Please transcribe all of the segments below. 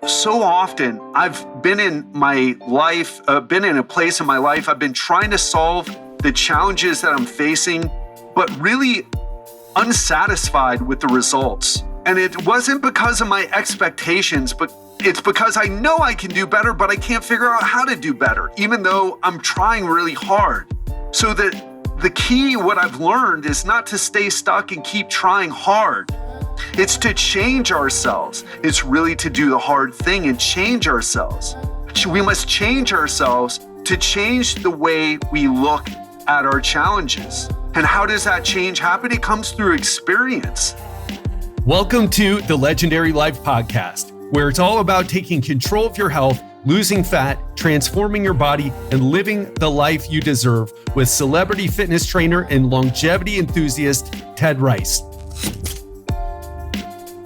So often I've been in my life, been in a place in my life, I've been trying to solve the challenges that I'm facing, but really unsatisfied with the results. And it wasn't because of my expectations, but it's because I know I can do better, but I can't figure out how to do better, even though I'm trying really hard. So the key, what I've learned, is not to stay stuck and keep trying hard. It's to change ourselves. It's really to do the hard thing and change ourselves. We must change ourselves to change the way we look at our challenges. And how does that change happen? It comes through experience. Welcome to the Legendary Life Podcast, where it's all about taking control of your health, losing fat, transforming your body, and living the life you deserve with celebrity fitness trainer and longevity enthusiast, Ted Rice.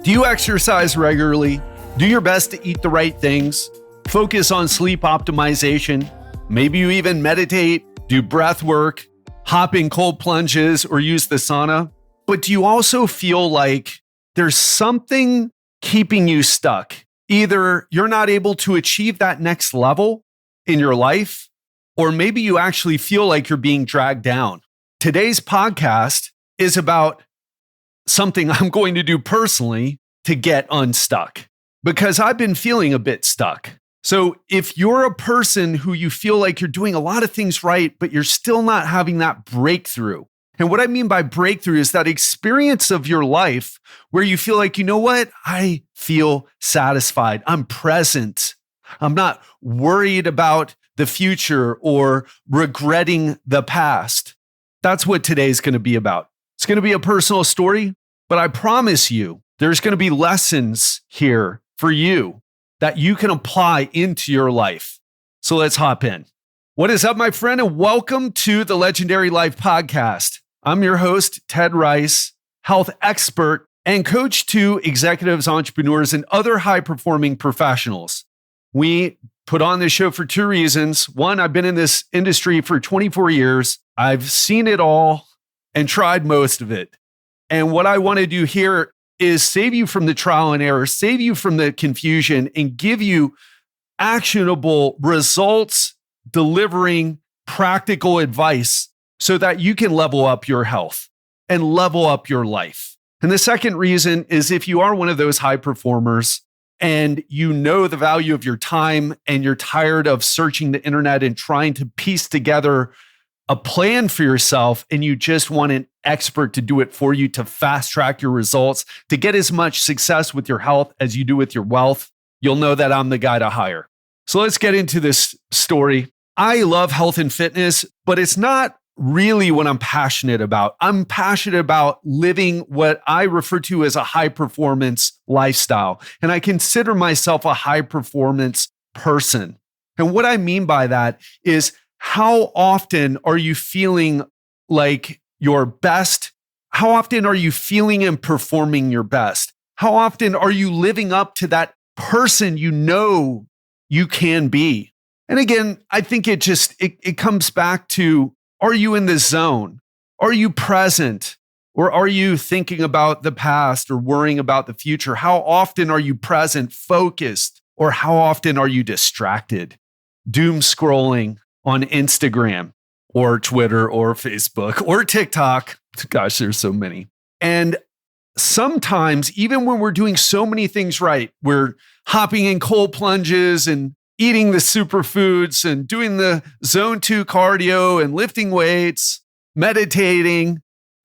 Do you exercise regularly? Do your best to eat the right things? Focus on sleep optimization? Maybe you even meditate, do breath work, hop in cold plunges, or use the sauna? But do you also feel like there's something keeping you stuck? Either you're not able to achieve that next level in your life, or maybe you actually feel like you're being dragged down. Today's podcast is about something I'm going to do personally to get unstuck, because I've been feeling a bit stuck. So if you're a person who you feel like you're doing a lot of things right, but you're still not having that breakthrough. And what I mean by breakthrough is that experience of your life where you feel like, you know what? I feel satisfied. I'm present. I'm not worried about the future or regretting the past. That's what today's going to be about. It's going to be a personal story, but I promise you, there's going to be lessons here for you that you can apply into your life. So let's hop in. What is up, my friend, and welcome to the Legendary Life Podcast. I'm your host, Ted Rice, health expert and coach to executives, entrepreneurs, and other high-performing professionals. We put on this show for two reasons. One, I've been in this industry for 24 years. I've seen it all and tried most of it. And what I want to do here is save you from the trial and error, save you from the confusion, and give you actionable results, delivering practical advice so that you can level up your health and level up your life. And the second reason is if you are one of those high performers and you know the value of your time and you're tired of searching the internet and trying to piece together a plan for yourself, and you just want an expert to do it for you to fast track your results, to get as much success with your health as you do with your wealth, you'll know that I'm the guy to hire. So let's get into this story. I love health and fitness, but it's not really what I'm passionate about. I'm passionate about living what I refer to as a high performance lifestyle. And I consider myself a high performance person. And what I mean by that is, how often are you feeling like your best? How often are you feeling and performing your best? How often are you living up to that person you know you can be? And again, I think it comes back to, are you in the zone? Are you present? Or are you thinking about the past or worrying about the future? How often are you present, focused? Or how often are you distracted, doom scrolling on Instagram or Twitter or Facebook or TikTok? Gosh, there's so many. And sometimes, even when we're doing so many things right, we're hopping in cold plunges and eating the superfoods and doing the zone 2 cardio and lifting weights, meditating,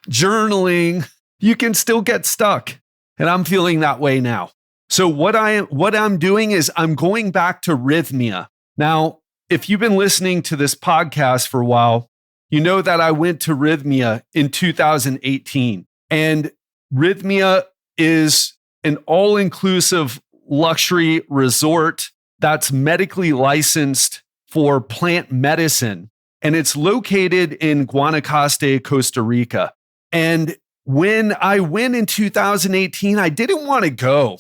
journaling, you can still get stuck. And I'm feeling that way now. So what I'm doing is I'm going back to Rythmia. Now, if you've been listening to this podcast for a while, you know that I went to Rythmia in 2018. And Rythmia is an all-inclusive luxury resort that's medically licensed for plant medicine. And it's located in Guanacaste, Costa Rica. And when I went in 2018, I didn't want to go.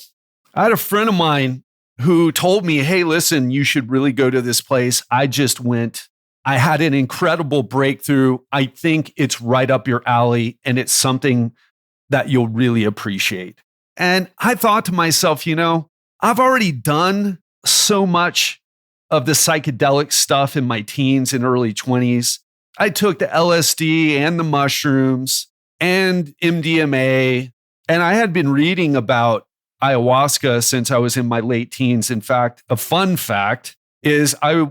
I had a friend of mine who told me, hey, listen, you should really go to this place. I just went. I had an incredible breakthrough. I think it's right up your alley, and it's something that you'll really appreciate. And I thought to myself, I've already done so much of the psychedelic stuff in my teens and early 20s. I took the LSD and the mushrooms and MDMA, and I had been reading about ayahuasca since I was in my late teens. In fact, a fun fact is I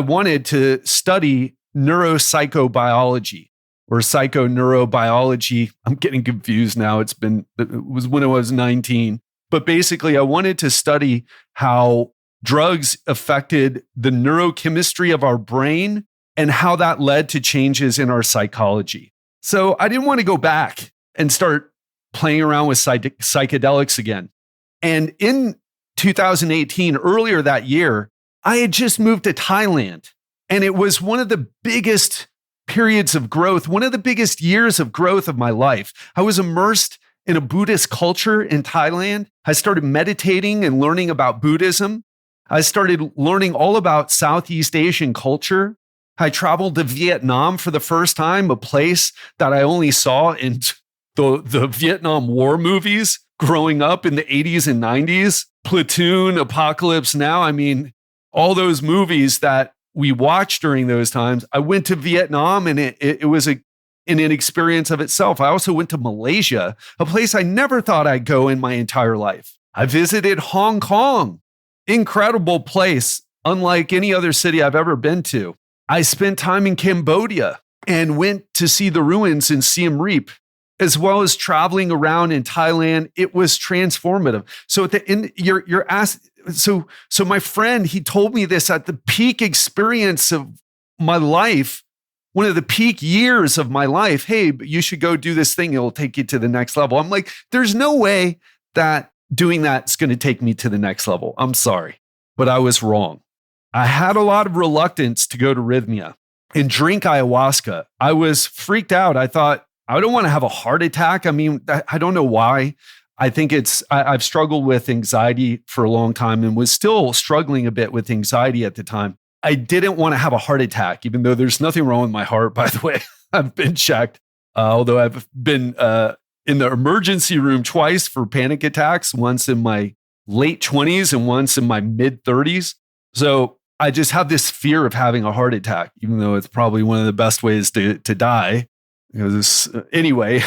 wanted to study neuropsychobiology or psychoneurobiology. I'm getting confused now. It was when I was 19. But basically, I wanted to study how drugs affected the neurochemistry of our brain and how that led to changes in our psychology. So I didn't want to go back and start playing around with psychedelics again. And in 2018, earlier that year, I had just moved to Thailand. And it was one of the biggest periods of growth, one of the biggest years of growth of my life. I was immersed in a Buddhist culture in Thailand. I started meditating and learning about Buddhism. I started learning all about Southeast Asian culture. I traveled to Vietnam for the first time, a place that I only saw in the Vietnam War movies growing up in the 80s and 90s. Platoon, Apocalypse Now. I mean, all those movies that we watched during those times. I went to Vietnam and it was an experience of itself. I also went to Malaysia, a place I never thought I'd go in my entire life. I visited Hong Kong, incredible place, unlike any other city I've ever been to. I spent time in Cambodia and went to see the ruins in Siem Reap, as well as traveling around in Thailand. It was transformative. So at the end, you're asked. So my friend, he told me this at the peak experience of my life, one of the peak years of my life. Hey, but you should go do this thing. It'll take you to the next level. I'm like, there's no way that doing that's going to take me to the next level. I'm sorry, but I was wrong. I had a lot of reluctance to go to Rythmia and drink ayahuasca. I was freaked out. I thought, I don't want to have a heart attack. I mean, I don't know why. I think I've struggled with anxiety for a long time and was still struggling a bit with anxiety at the time. I didn't want to have a heart attack, even though there's nothing wrong with my heart, by the way. I've been checked, although I've been in the emergency room twice for panic attacks, once in my late 20s and once in my mid 30s. So I just have this fear of having a heart attack, even though it's probably one of the best ways to die. Anyway,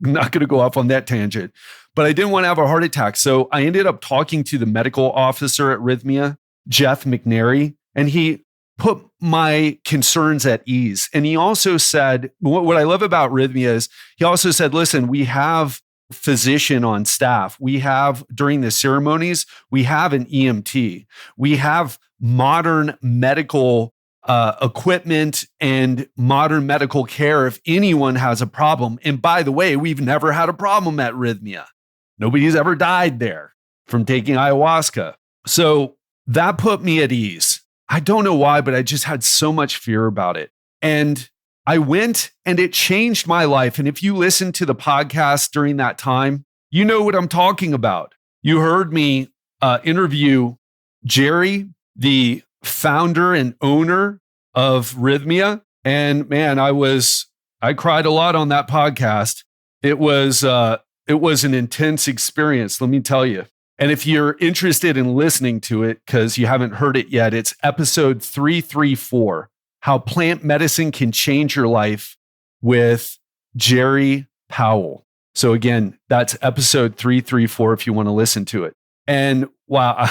I'm not going to go off on that tangent, but I didn't want to have a heart attack. So I ended up talking to the medical officer at Rythmia, Jeff McNary, and he put my concerns at ease. And he also said, what I love about Rythmia is he also said, listen, we have physician on staff. We have, during the ceremonies, we have an EMT. We have modern medical equipment and modern medical care if anyone has a problem. And by the way, we've never had a problem at Rythmia. Nobody's ever died there from taking ayahuasca. So that put me at ease. I don't know why, but I just had so much fear about it. And I went and it changed my life. And if you listened to the podcast during that time, you know what I'm talking about. You heard me interview Jerry, the founder and owner of Rythmia. And man, I cried a lot on that podcast. It was an intense experience, let me tell you. And if you're interested in listening to it, because you haven't heard it yet, it's episode 334, How Plant Medicine Can Change Your Life with Jerry Powell. So again, that's episode 334 if you want to listen to it. And wow,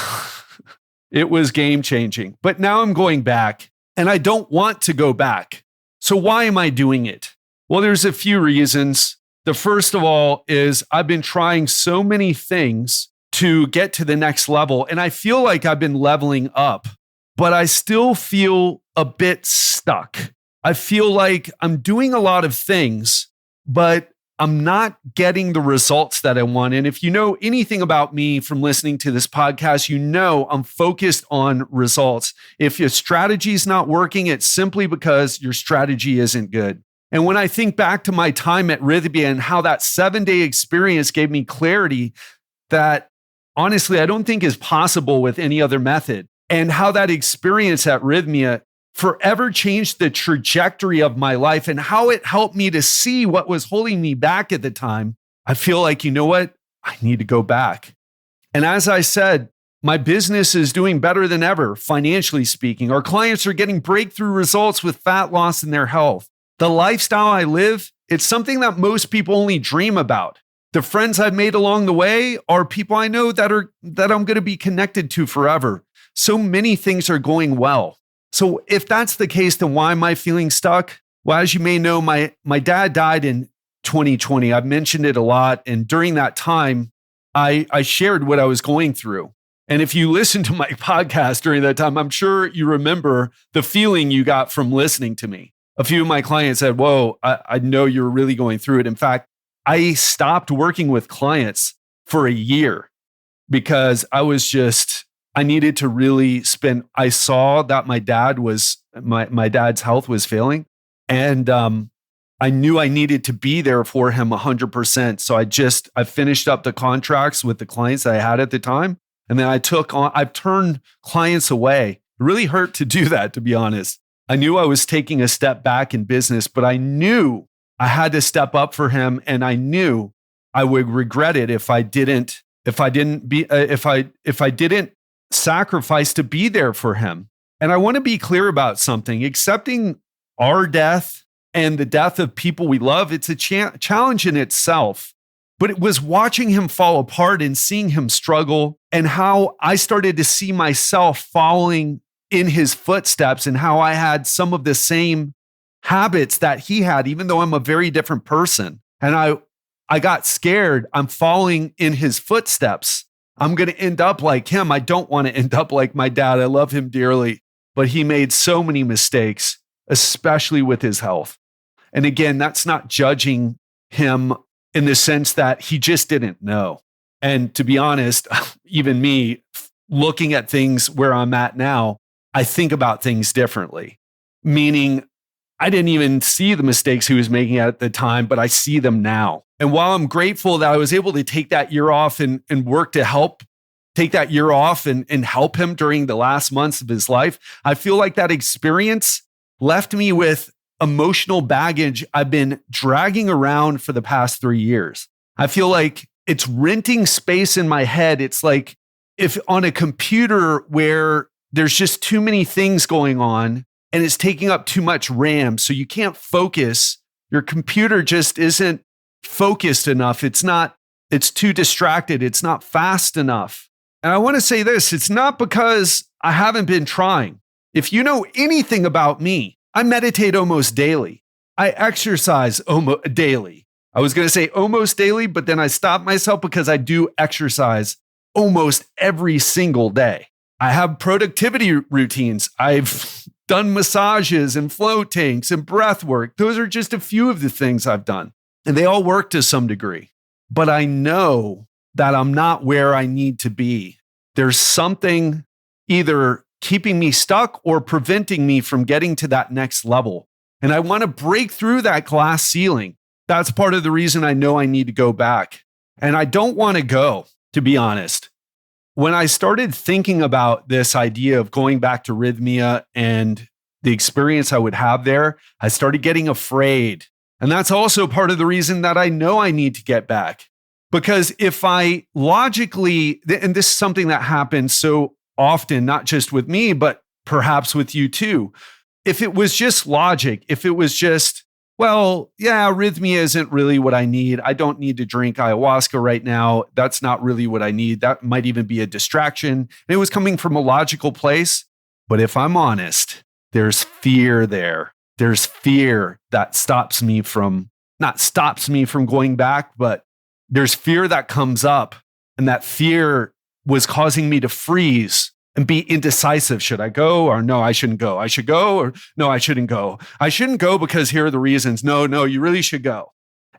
it was game changing. But now I'm going back and I don't want to go back. So why am I doing it? Well, there's a few reasons. The first of all is I've been trying so many things to get to the next level. And I feel like I've been leveling up, but I still feel a bit stuck. I feel like I'm doing a lot of things, but I'm not getting the results that I want. And if you know anything about me from listening to this podcast, you know I'm focused on results. If your strategy is not working, it's simply because your strategy isn't good. And when I think back to my time at Rythmia and how that 7-day experience gave me clarity that honestly, I don't think is possible with any other method, and how that experience at Rythmia forever changed the trajectory of my life and how it helped me to see what was holding me back at the time, I feel like, you know what? I need to go back. And as I said, My business is doing better than ever, financially speaking. Our clients are getting breakthrough results with fat loss in their health. The lifestyle I live, it's something that most people only dream about. The friends I've made along the way are people I know that I'm going to be connected to forever. So many things are going well. So if that's the case, then why am I feeling stuck? Well, as you may know, my dad died in 2020. I've mentioned it a lot. And during that time, I shared what I was going through. And if you listen to my podcast during that time, I'm sure you remember the feeling you got from listening to me. A few of my clients said, whoa, I know you're really going through it. In fact, I stopped working with clients for a year because I needed to really I saw that my dad's health was failing. And I knew I needed to be there for him 100%. So I finished up the contracts with the clients that I had at the time. And then I've turned clients away. It really hurt to do that, to be honest. I knew I was taking a step back in business, but I knew I had to step up for him. And I knew I would regret it if I didn't sacrifice to be there for him. And I want to be clear about something. Accepting our death and the death of people we love, it's a challenge in itself. But it was watching him fall apart and seeing him struggle and how I started to see myself following in his footsteps and how I had some of the same habits that he had, even though I'm a very different person. And I got scared. I'm following in his footsteps. I'm going to end up like him. I don't want to end up like my dad. I love him dearly, but he made so many mistakes, especially with his health. And again, that's not judging him in the sense that he just didn't know. And to be honest, even me looking at things where I'm at now, I think about things differently, meaning I didn't even see the mistakes he was making at the time, but I see them now. And while I'm grateful that I was able to take that year off and work to help take that year off and help him during the last months of his life, I feel like that experience left me with emotional baggage I've been dragging around for the past 3 years. I feel like it's renting space in my head. It's like if on a computer where there's just too many things going on and it's taking up too much RAM, so you can't focus. Your computer just isn't focused enough. It's too distracted. It's not fast enough. And I want to say this, it's not because I haven't been trying. If you know anything about me, I meditate almost daily. I exercise almost daily. I was going to say almost daily, but then I stopped myself because I do exercise almost every single day. I have productivity routines. I've done massages and flow tanks and breath work. Those are just a few of the things I've done, and they all work to some degree. But I know that I'm not where I need to be. There's something either keeping me stuck or preventing me from getting to that next level. And I want to break through that glass ceiling. That's part of the reason I know I need to go back. And I don't want to go, to be honest. When I started thinking about this idea of going back to Rythmia and the experience I would have there, I started getting afraid. And that's also part of the reason that I know I need to get back. Because if I logically, and this is something that happens so often, not just with me, but perhaps with you too. If it was just logic, if it was just, well, yeah, Rythmia isn't really what I need. I don't need to drink ayahuasca right now. That's not really what I need. That might even be a distraction. And it was coming from a logical place. But if I'm honest, there's fear there. There's fear that not stops me from going back, but there's fear that comes up, and that fear was causing me to freeze and be indecisive. Should I go or no, I shouldn't go? I should go or no, I shouldn't go. I shouldn't go because here are the reasons. No, you really should go.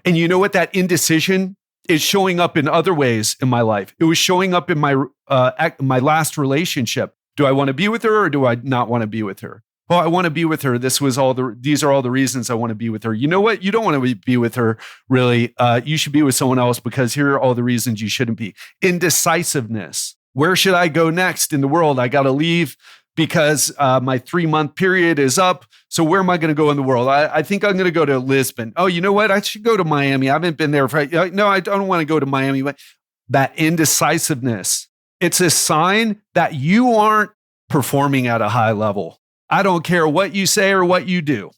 And you know what? That indecision is showing up in other ways in my life. It was showing up in my last relationship. Do I want to be with her or do I not want to be with her? Well, I want to be with her. These are all the reasons I want to be with her. You know what? You don't want to be with her, really. You should be with someone else because here are all the reasons you shouldn't be. Indecisiveness. Where should I go next in the world? I got to leave because my 3-month period is up. So where am I going to go in the world? I think I'm going to go to Lisbon. Oh, you know what? I should go to Miami. I haven't been there. No, I don't want to go to Miami. But that indecisiveness. It's a sign that you aren't performing at a high level. I don't care what you say or what you do.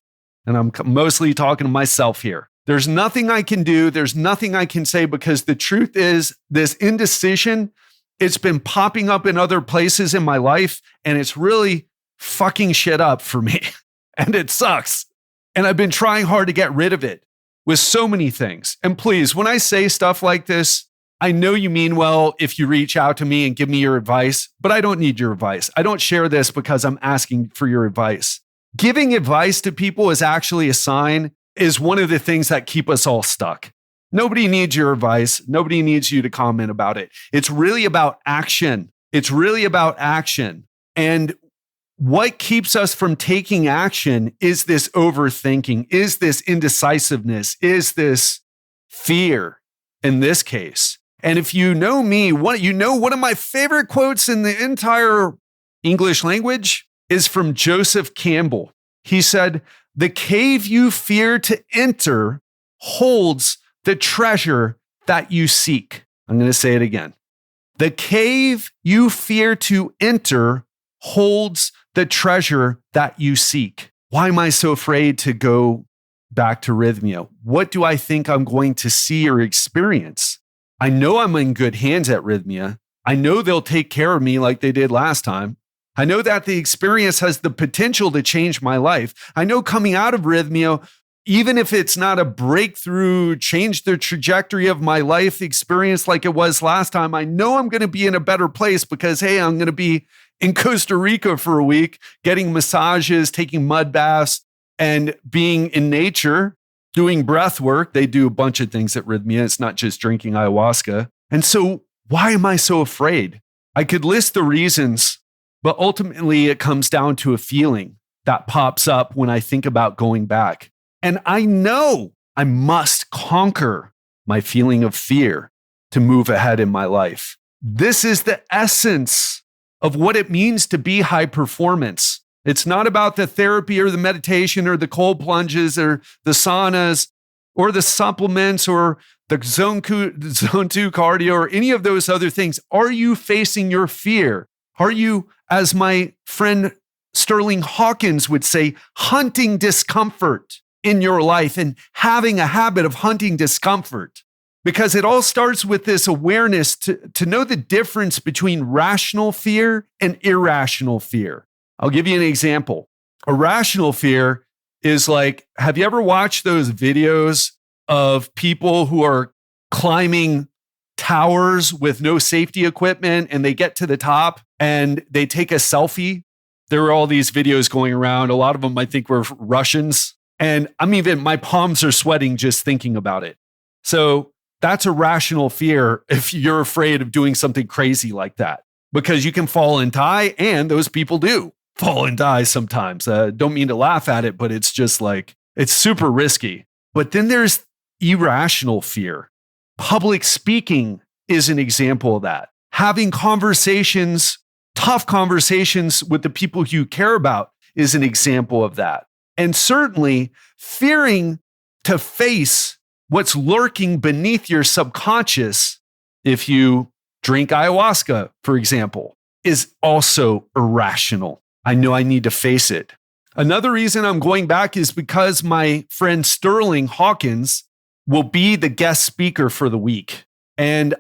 And I'm mostly talking to myself here. There's nothing I can do. There's nothing I can say, because the truth is this indecision, it's been popping up in other places in my life, and it's really fucking shit up for me. And it sucks. And I've been trying hard to get rid of it with so many things. And please, when I say stuff like this, I know you mean well if you reach out to me and give me your advice, but I don't need your advice. I don't share this because I'm asking for your advice. Giving advice to people is actually a sign, is one of the things that keep us all stuck. Nobody needs your advice. Nobody needs you to comment about it. It's really about action. It's really about action. And what keeps us from taking action is this overthinking, is this indecisiveness, is this fear in this case. And if you know me, one of my favorite quotes in the entire English language is from Joseph Campbell. He said, "The cave you fear to enter holds the treasure that you seek." I'm going to say it again. The cave you fear to enter holds the treasure that you seek. Why am I so afraid to go back to Rythmia? What do I think I'm going to see or experience? I know I'm in good hands at Rythmia. I know they'll take care of me like they did last time. I know that the experience has the potential to change my life. I know coming out of Rythmia, even if it's not a breakthrough, change the trajectory of my life experience like it was last time, I know I'm going to be in a better place because, hey, I'm going to be in Costa Rica for a week, getting massages, taking mud baths, and being in nature, doing breath work. They do a bunch of things at Rythmia. It's not just drinking ayahuasca. And so why am I so afraid? I could list the reasons, but ultimately it comes down to a feeling that pops up when I think about going back. And I know I must conquer my feeling of fear to move ahead in my life. This is the essence of what it means to be high performance. It's not about the therapy or the meditation or the cold plunges or the saunas or the supplements or the zone 2 cardio or any of those other things. Are you facing your fear? Are you, as my friend Sterling Hawkins would say, hunting discomfort in your life and having a habit of hunting discomfort? Because it all starts with this awareness to know the difference between rational fear and irrational fear. I'll give you an example. A rational fear is like, have you ever watched those videos of people who are climbing towers with no safety equipment and they get to the top and they take a selfie? There are all these videos going around. A lot of them I think were Russians. And my palms are sweating just thinking about it. So that's a rational fear if you're afraid of doing something crazy like that, because you can fall and die, and those people do fall and die sometimes. Don't mean to laugh at it, but it's just like, it's super risky. But then there's irrational fear. Public speaking is an example of that. Having conversations, tough conversations with the people you care about is an example of that. And certainly fearing to face what's lurking beneath your subconscious, if you drink ayahuasca, for example, is also irrational. I know I need to face it. Another reason I'm going back is because my friend Sterling Hawkins will be the guest speaker for the week. And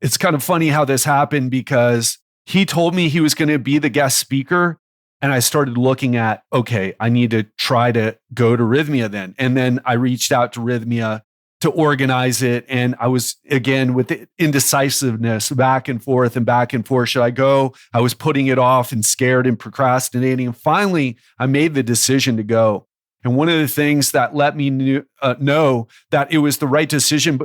it's kind of funny how this happened, because he told me he was going to be the guest speaker. And I started looking at, okay, I need to try to go to Rythmia then. And then I reached out to Rythmia to organize it. And I was, again, with the indecisiveness, back and forth. Should I go? I was putting it off and scared and procrastinating. And finally, I made the decision to go. And one of the things that let me know that it was the right decision,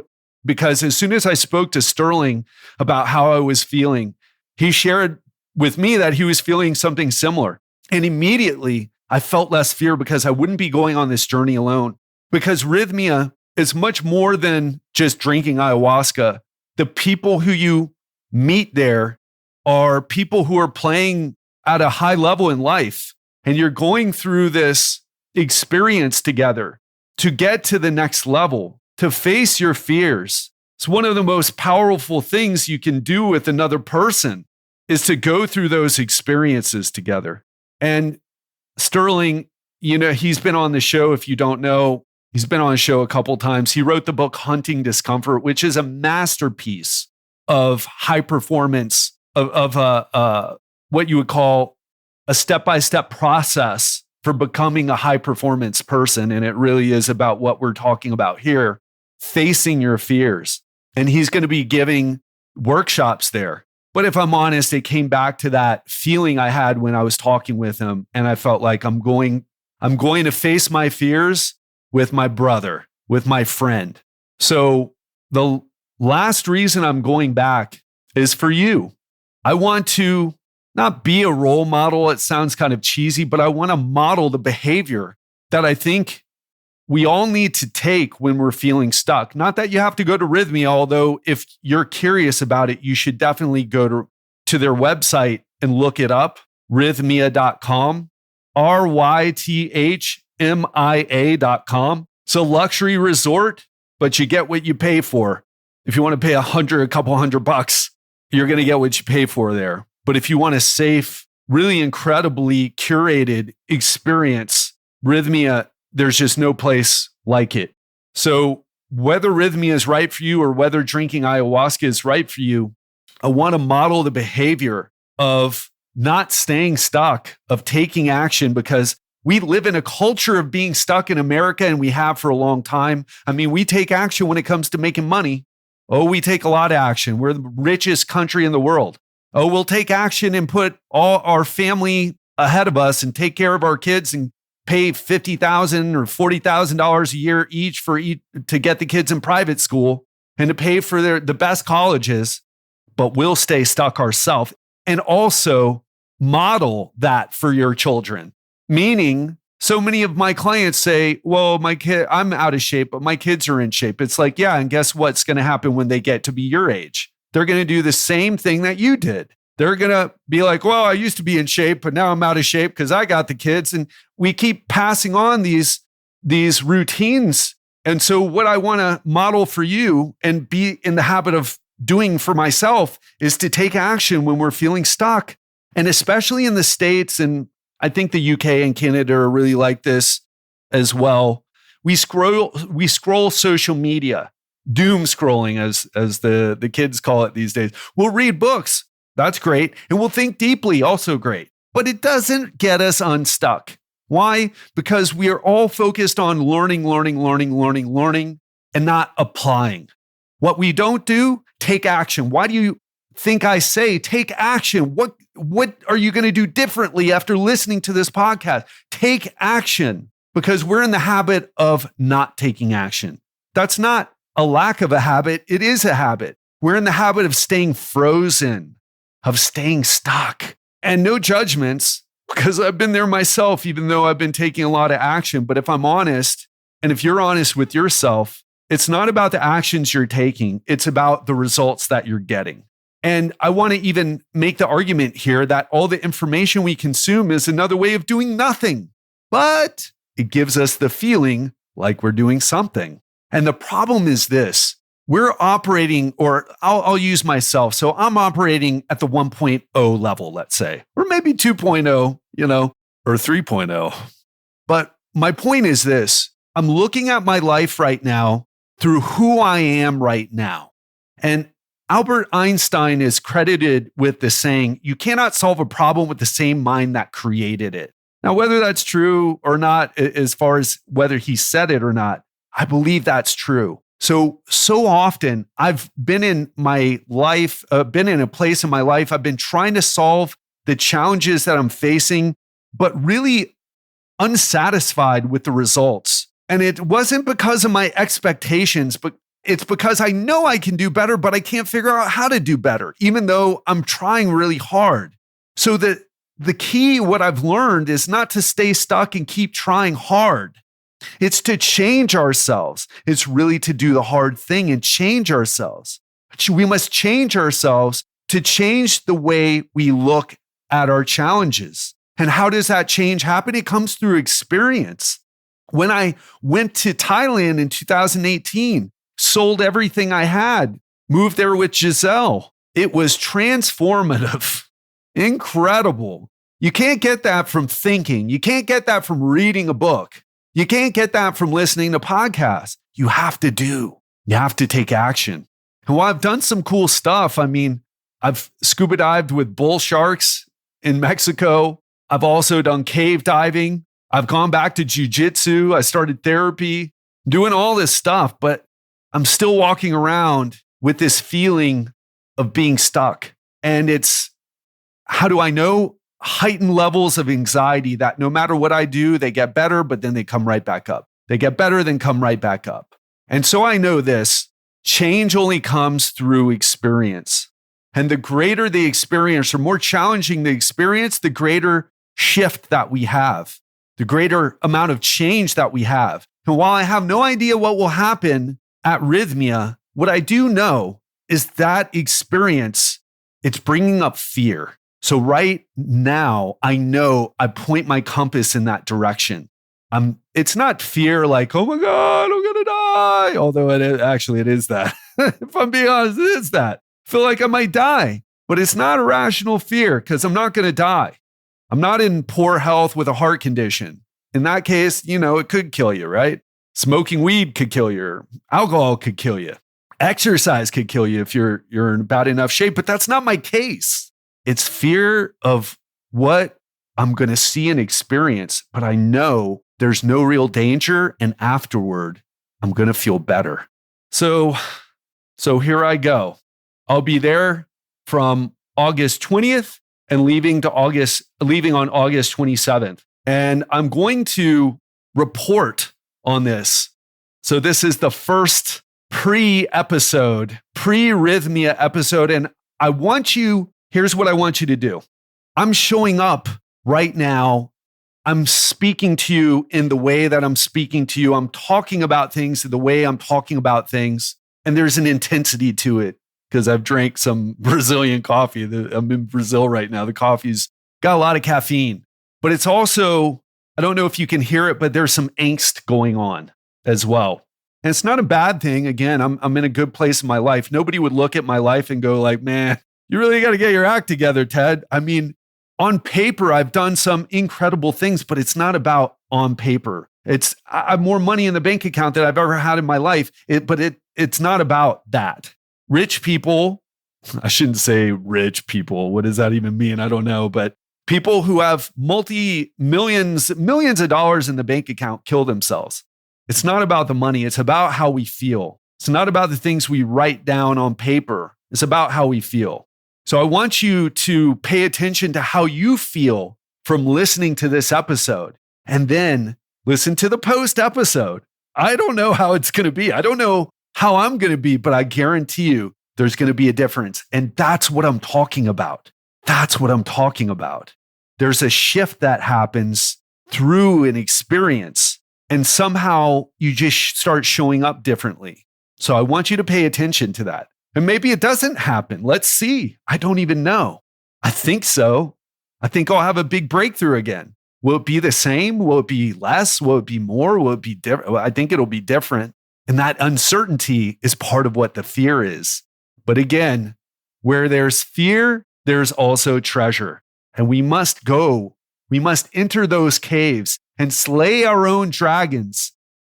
because as soon as I spoke to Sterling about how I was feeling, he shared with me that he was feeling something similar. And immediately I felt less fear, because I wouldn't be going on this journey alone. Because Rythmia is much more than just drinking ayahuasca. The people who you meet there are people who are playing at a high level in life. And you're going through this experience together to get to the next level, to face your fears, It's one of the most powerful things you can do with another person is to go through those experiences together. And Sterling, he's been on the show. If you don't know, he's been on the show a couple times. He wrote the book Hunting Discomfort, which is a masterpiece of high performance, of what you would call a step-by-step process for becoming a high performance person. And it really is about what we're talking about here, facing your fears. And he's going to be giving workshops there. But if I'm honest, it came back to that feeling I had when I was talking with him. And I felt like I'm going to face my fears with my brother, with my friend. So the last reason I'm going back is for you. I want to not be a role model. It sounds kind of cheesy, but I want to model the behavior that I think we all need to take when we're feeling stuck. Not that you have to go to Rythmia, although if you're curious about it, you should definitely go to their website and look it up, rythmia.com, RYTHMIA.com. It's a luxury resort, but you get what you pay for. If you want to pay a couple $100, you're going to get what you pay for there. But if you want a safe, really incredibly curated experience, Rythmia, there's just no place like it. So whether Rythmia is right for you or whether drinking ayahuasca is right for you, I want to model the behavior of not staying stuck, of taking action, because we live in a culture of being stuck in America, and we have for a long time. I mean, we take action when it comes to making money. Oh, we take a lot of action. We're the richest country in the world. Oh, we'll take action and put all our family ahead of us and take care of our kids and pay $50,000 or $40,000 a year each to get the kids in private school and to pay for the best colleges, but we'll stay stuck ourselves. And also model that for your children. Meaning, so many of my clients say, well, I'm out of shape, but my kids are in shape. It's like, yeah, and guess what's going to happen when they get to be your age? They're going to do the same thing that you did. They're going to be like, well, I used to be in shape, but now I'm out of shape because I got the kids. And we keep passing on these routines. And so what I want to model for you and be in the habit of doing for myself is to take action when we're feeling stuck. And especially in the States, and I think the UK and Canada are really like this as well. We scroll social media, doom scrolling as the kids call it these days. We'll read books. That's great. And we'll think deeply, also great. But it doesn't get us unstuck. Why? Because we are all focused on learning, and not applying. What we don't do, take action. Why do you think I say take action? What are you going to do differently after listening to this podcast? Take action, because we're in the habit of not taking action. That's not a lack of a habit. It is a habit. We're in the habit of staying frozen, of staying stuck, and no judgments, because I've been there myself, even though I've been taking a lot of action. But if I'm honest, and if you're honest with yourself, it's not about the actions you're taking. It's about the results that you're getting. And I want to even make the argument here that all the information we consume is another way of doing nothing, but it gives us the feeling like we're doing something. And the problem is this: we're operating, or I'll use myself. So I'm operating at the 1.0 level, let's say, or maybe 2.0, or 3.0. But my point is this: I'm looking at my life right now through who I am right now. And Albert Einstein is credited with the saying, you cannot solve a problem with the same mind that created it. Now, whether that's true or not, as far as whether he said it or not, I believe that's true. So often I've been in my life, been in a place in my life, I've been trying to solve the challenges that I'm facing, but really unsatisfied with the results. And it wasn't because of my expectations, but it's because I know I can do better, but I can't figure out how to do better, even though I'm trying really hard. So the key, what I've learned, is not to stay stuck and keep trying hard. It's to change ourselves. It's really to do the hard thing and change ourselves. We must change ourselves to change the way we look at our challenges. And how does that change happen? It comes through experience. When I went to Thailand in 2018, sold everything I had, moved there with Giselle. It was transformative, incredible. You can't get that from thinking. You can't get that from reading a book. You can't get that from listening to podcasts. You have to do. You have to take action. And while I've done some cool stuff, I mean, I've scuba dived with bull sharks in Mexico. I've also done cave diving. I've gone back to jujitsu. I started therapy, doing all this stuff, but I'm still walking around with this feeling of being stuck. And it's, how do I know? Heightened levels of anxiety that no matter what I do, they get better, but then they come right back up. They get better, then come right back up. And so I know this, change only comes through experience. And the greater the experience, or more challenging the experience, the greater shift that we have, the greater amount of change that we have. And while I have no idea what will happen at Rythmia, what I do know is that experience, it's bringing up fear. So right now, I know I point my compass in that direction. It's not fear like, oh my God, I'm going to die. Although it is that. If I'm being honest, it is that. I feel like I might die, but it's not a rational fear because I'm not going to die. I'm not in poor health with a heart condition. In that case, it could kill you, right? Smoking weed could kill you. Alcohol could kill you. Exercise could kill you if you're in bad enough shape, but that's not my case. It's fear of what I'm going to see and experience, but I know there's no real danger. And afterward, I'm going to feel better. So here I go. I'll be there from August 20th and leaving on August 27th. And I'm going to report on this. So this is the first pre-Rythmia episode. And here's what I want you to do. I'm showing up right now. I'm speaking to you in the way that I'm speaking to you. I'm talking about things the way I'm talking about things. And there's an intensity to it because I've drank some Brazilian coffee. I'm in Brazil right now. The coffee's got a lot of caffeine, but it's also, I don't know if you can hear it, but there's some angst going on as well. And it's not a bad thing. Again, I'm in a good place in my life. Nobody would look at my life and go like, man, you really got to get your act together, Ted. I mean, on paper, I've done some incredible things, but it's not about on paper. I have more money in the bank account than I've ever had in my life. It's not about that. Rich people, I shouldn't say rich people. What does that even mean? I don't know. But people who have millions of dollars in the bank account kill themselves. It's not about the money. It's about how we feel. It's not about the things we write down on paper. It's about how we feel. So I want you to pay attention to how you feel from listening to this episode and then listen to the post episode. I don't know how it's going to be. I don't know how I'm going to be, but I guarantee you there's going to be a difference. And that's what I'm talking about. That's what I'm talking about. There's a shift that happens through an experience, and somehow you just start showing up differently. So I want you to pay attention to that. And maybe it doesn't happen. Let's see. I don't even know. I think so. I think I'll have a big breakthrough again. Will it be the same? Will it be less? Will it be more? Will it be different? I think it'll be different. And that uncertainty is part of what the fear is. But again, where there's fear, there's also treasure. And we must enter those caves and slay our own dragons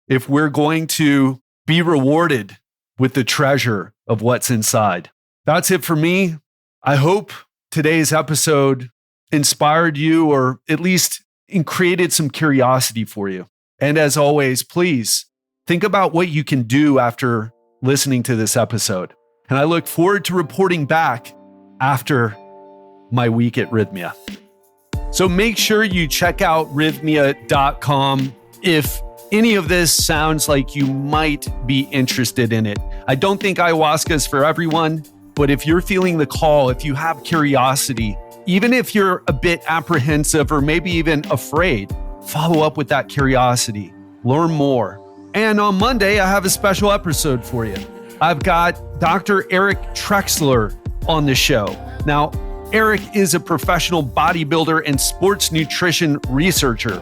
if we're going to be rewarded with the treasure of what's inside. That's it for me. I hope today's episode inspired you, or at least created some curiosity for you. And as always, please think about what you can do after listening to this episode. And I look forward to reporting back after my week at Rythmia. So make sure you check out rythmia.com if any of this sounds like you might be interested in it. I don't think ayahuasca is for everyone, but if you're feeling the call, if you have curiosity, even if you're a bit apprehensive or maybe even afraid, follow up with that curiosity, learn more. And on Monday, I have a special episode for you. I've got Dr. Eric Trexler on the show. Now, Eric is a professional bodybuilder and sports nutrition researcher.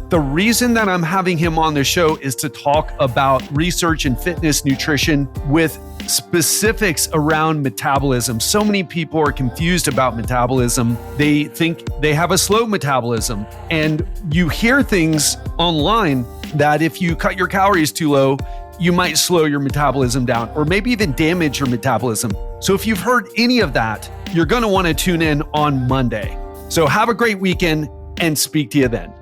The reason that I'm having him on the show is to talk about research in fitness nutrition with specifics around metabolism. So many people are confused about metabolism. They think they have a slow metabolism. And you hear things online that if you cut your calories too low, you might slow your metabolism down or maybe even damage your metabolism. So if you've heard any of that, you're going to want to tune in on Monday. So have a great weekend and speak to you then.